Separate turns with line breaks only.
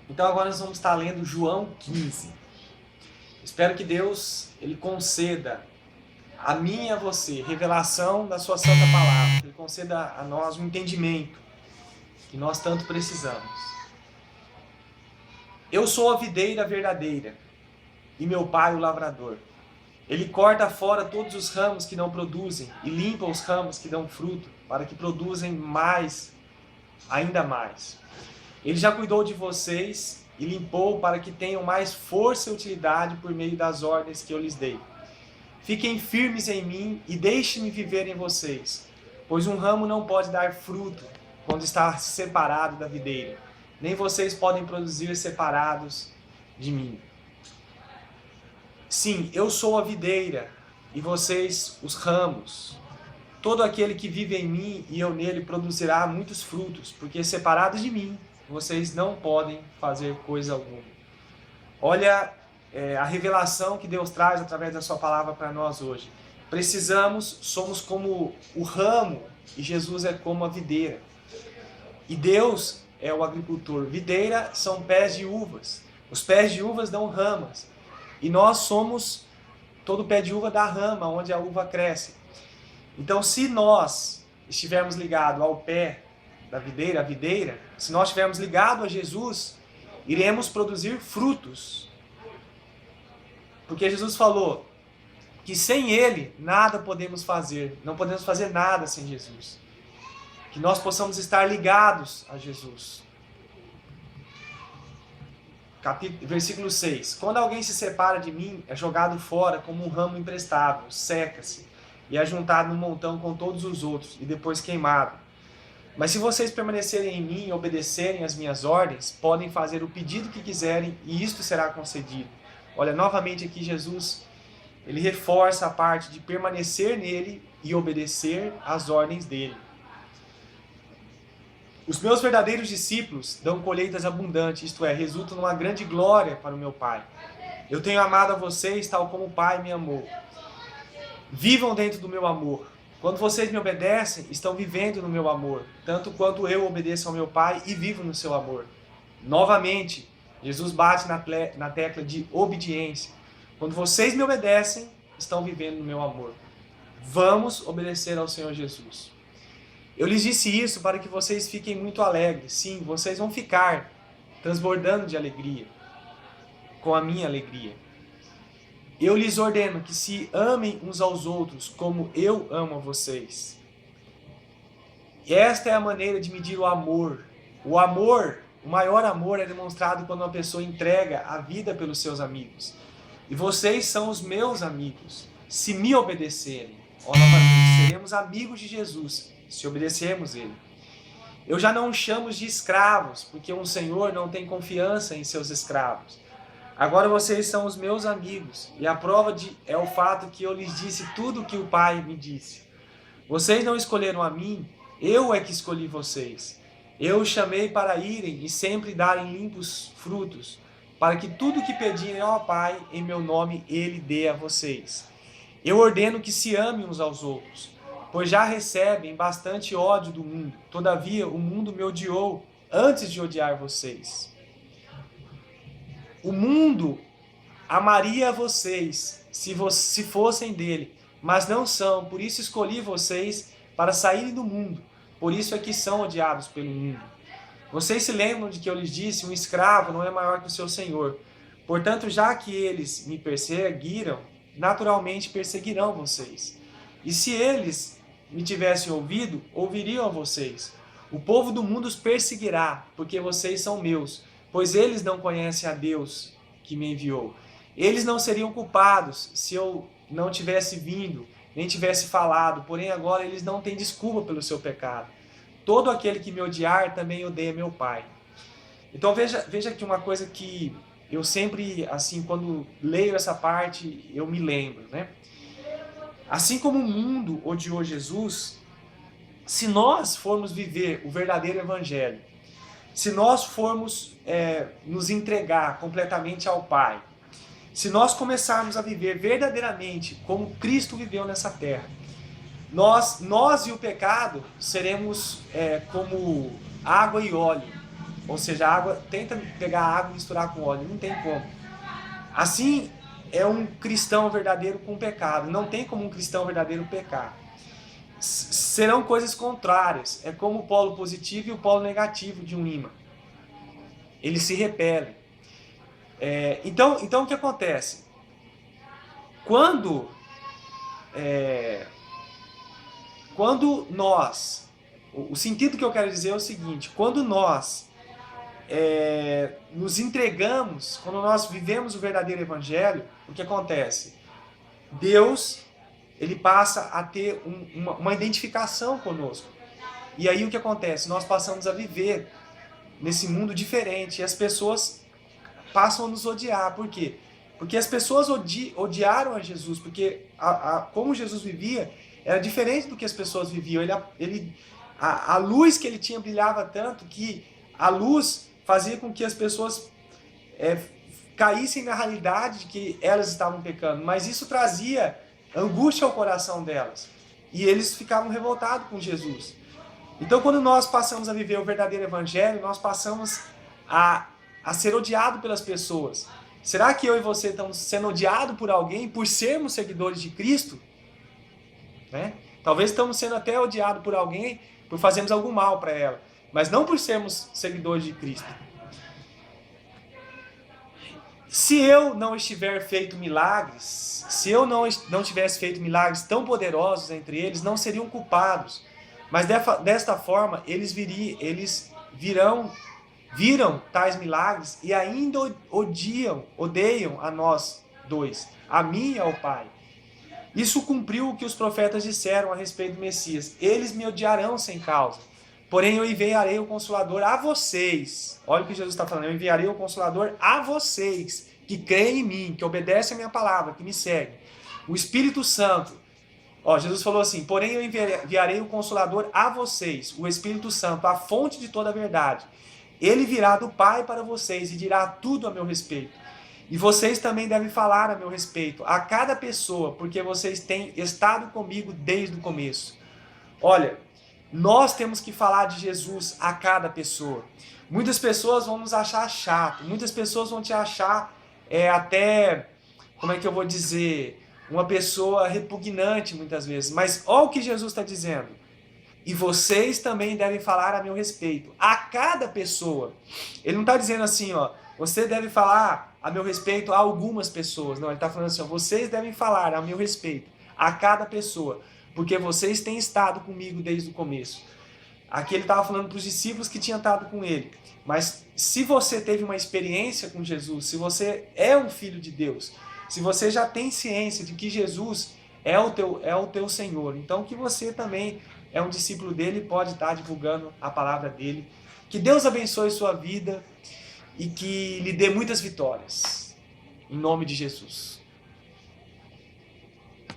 Então agora nós vamos estar lendo João 15. Espero que Deus ele conceda a mim e a você revelação da sua santa palavra, que ele conceda a nós um entendimento que nós tanto precisamos. Eu sou a videira verdadeira e meu pai o lavrador. Ele corta fora todos os ramos que não produzem e limpa os ramos que dão fruto, para que produzem mais, ainda mais. Ele já cuidou de vocês e limpou para que tenham mais força e utilidade por meio das ordens que eu lhes dei. Fiquem firmes em mim e deixem-me viver em vocês, pois um ramo não pode dar fruto quando está separado da videira, nem vocês podem produzir separados de mim. Sim, eu sou a videira e vocês os ramos. Todo aquele que vive em mim e eu nele produzirá muitos frutos, porque separados de mim, vocês não podem fazer coisa alguma. Olha a revelação que Deus traz através da sua palavra para nós hoje. Somos como o ramo e Jesus é como a videira. E Deus é o agricultor. Videira são pés de uvas. Os pés de uvas dão ramas. E nós somos todo pé de uva da rama, onde a uva cresce. Então, se nós estivermos ligados ao pé da videira, a videira, se nós estivermos ligados a Jesus, iremos produzir frutos. Porque Jesus falou que sem Ele nada podemos fazer, não podemos fazer nada sem Jesus. Que nós possamos estar ligados a Jesus. Versículo 6. Quando alguém se separa de mim, é jogado fora como um ramo imprestável, seca-se, e é juntado num montão com todos os outros, e depois queimado. Mas se vocês permanecerem em mim e obedecerem às minhas ordens, podem fazer o pedido que quiserem, e isto será concedido. Olha, novamente aqui Jesus, ele reforça a parte de permanecer nele e obedecer às ordens dele. Os meus verdadeiros discípulos dão colheitas abundantes, isto é, resultam numa grande glória para o meu Pai. Eu tenho amado a vocês tal como o Pai me amou. Vivam dentro do meu amor. Quando vocês me obedecem, estão vivendo no meu amor, tanto quanto eu obedeço ao meu Pai e vivo no seu amor. Novamente, Jesus bate na tecla de obediência. Quando vocês me obedecem, estão vivendo no meu amor. Vamos obedecer ao Senhor Jesus. Eu lhes disse isso para que vocês fiquem muito alegres. Sim, vocês vão ficar transbordando de alegria, com a minha alegria. Eu lhes ordeno que se amem uns aos outros como eu amo a vocês. E esta é a maneira de medir o amor. O amor, o maior amor é demonstrado quando uma pessoa entrega a vida pelos seus amigos. E vocês são os meus amigos, se me obedecerem. Novamente, seremos amigos de Jesus, se obedecermos Ele. Eu já não os chamo de escravos, porque um senhor não tem confiança em seus escravos. Agora vocês são os meus amigos, e a prova é o fato que eu lhes disse tudo o que o Pai me disse. Vocês não escolheram a mim, eu é que escolhi vocês. Eu os chamei para irem e sempre darem limpos frutos, para que tudo o que pedirem ao Pai, em meu nome, Ele dê a vocês. Eu ordeno que se amem uns aos outros, pois já recebem bastante ódio do mundo. Todavia, o mundo me odiou antes de odiar vocês. O mundo amaria vocês se fossem dele, mas não são. Por isso escolhi vocês para saírem do mundo. Por isso é que são odiados pelo mundo. Vocês se lembram de que eu lhes disse, um escravo não é maior que o seu senhor. Portanto, já que eles me perseguiram, naturalmente perseguirão vocês. E se eles me tivessem ouvido, ouviriam a vocês. O povo do mundo os perseguirá, porque vocês são meus, pois eles não conhecem a Deus que me enviou. Eles não seriam culpados se eu não tivesse vindo, nem tivesse falado, porém agora eles não têm desculpa pelo seu pecado. Todo aquele que me odiar também odeia meu Pai. Então veja aqui uma coisa que eu sempre, assim, quando leio essa parte, eu me lembro, né? Assim como o mundo odiou Jesus, se nós formos viver o verdadeiro evangelho, se nós formos nos entregar completamente ao Pai, se nós começarmos a viver verdadeiramente como Cristo viveu nessa terra, nós e o pecado seremos como água e óleo. Ou seja, a água, tenta pegar a água e misturar com óleo, não tem como. Assim é um cristão verdadeiro com pecado, não tem como um cristão verdadeiro pecar. Serão coisas contrárias, é como o polo positivo e o polo negativo de um ímã. Eles se repelem. Então o que acontece? Quando nós, o sentido que eu quero dizer é o seguinte, quando nós nos entregamos, quando nós vivemos o verdadeiro evangelho, o que acontece? Deus, ele passa a ter uma identificação conosco. E aí o que acontece? Nós passamos a viver nesse mundo diferente e as pessoas passam a nos odiar. Por quê? Porque as pessoas odiaram a Jesus, porque como Jesus vivia era diferente do que as pessoas viviam. A luz que ele tinha brilhava tanto que a luz fazia com que as pessoas caíssem na realidade de que elas estavam pecando, mas isso trazia angústia ao coração delas. E eles ficavam revoltados com Jesus. Então, quando nós passamos a viver o verdadeiro evangelho, nós passamos a ser odiado pelas pessoas. Será que eu e você estamos sendo odiados por alguém por sermos seguidores de Cristo? Né? Talvez estamos sendo até odiados por alguém por fazermos algum mal para ela, mas não por sermos seguidores de Cristo. Se eu não estiver feito milagres, se eu não tivesse feito milagres tão poderosos entre eles, não seriam culpados. Mas desta forma, eles viram tais milagres e ainda odeiam a nós dois, a mim e ao Pai. Isso cumpriu o que os profetas disseram a respeito do Messias. Eles me odiarão sem causa. Porém, eu enviarei o Consolador a vocês. Olha o que Jesus está falando. Eu enviarei o Consolador a vocês, que creem em mim, que obedecem a minha palavra, que me seguem. O Espírito Santo. Jesus falou assim, porém eu enviarei o Consolador a vocês, o Espírito Santo, a fonte de toda a verdade. Ele virá do Pai para vocês e dirá tudo a meu respeito. E vocês também devem falar a meu respeito, a cada pessoa, porque vocês têm estado comigo desde o começo. Olha, nós temos que falar de Jesus a cada pessoa. Muitas pessoas vão nos achar chato, muitas pessoas vão te achar até, como é que eu vou dizer, uma pessoa repugnante muitas vezes. Mas olha o que Jesus está dizendo. E vocês também devem falar a meu respeito, a cada pessoa. Ele não está dizendo assim, você deve falar a meu respeito a algumas pessoas. Não, ele está falando assim, vocês devem falar a meu respeito, a cada pessoa, porque vocês têm estado comigo desde o começo. Aqui ele estava falando para os discípulos que tinham estado com ele. Mas se você teve uma experiência com Jesus, se você é um filho de Deus, se você já tem ciência de que Jesus é o teu Senhor, então que você também é um discípulo dele e pode estar divulgando a palavra dele. Que Deus abençoe sua vida e que lhe dê muitas vitórias. Em nome de Jesus.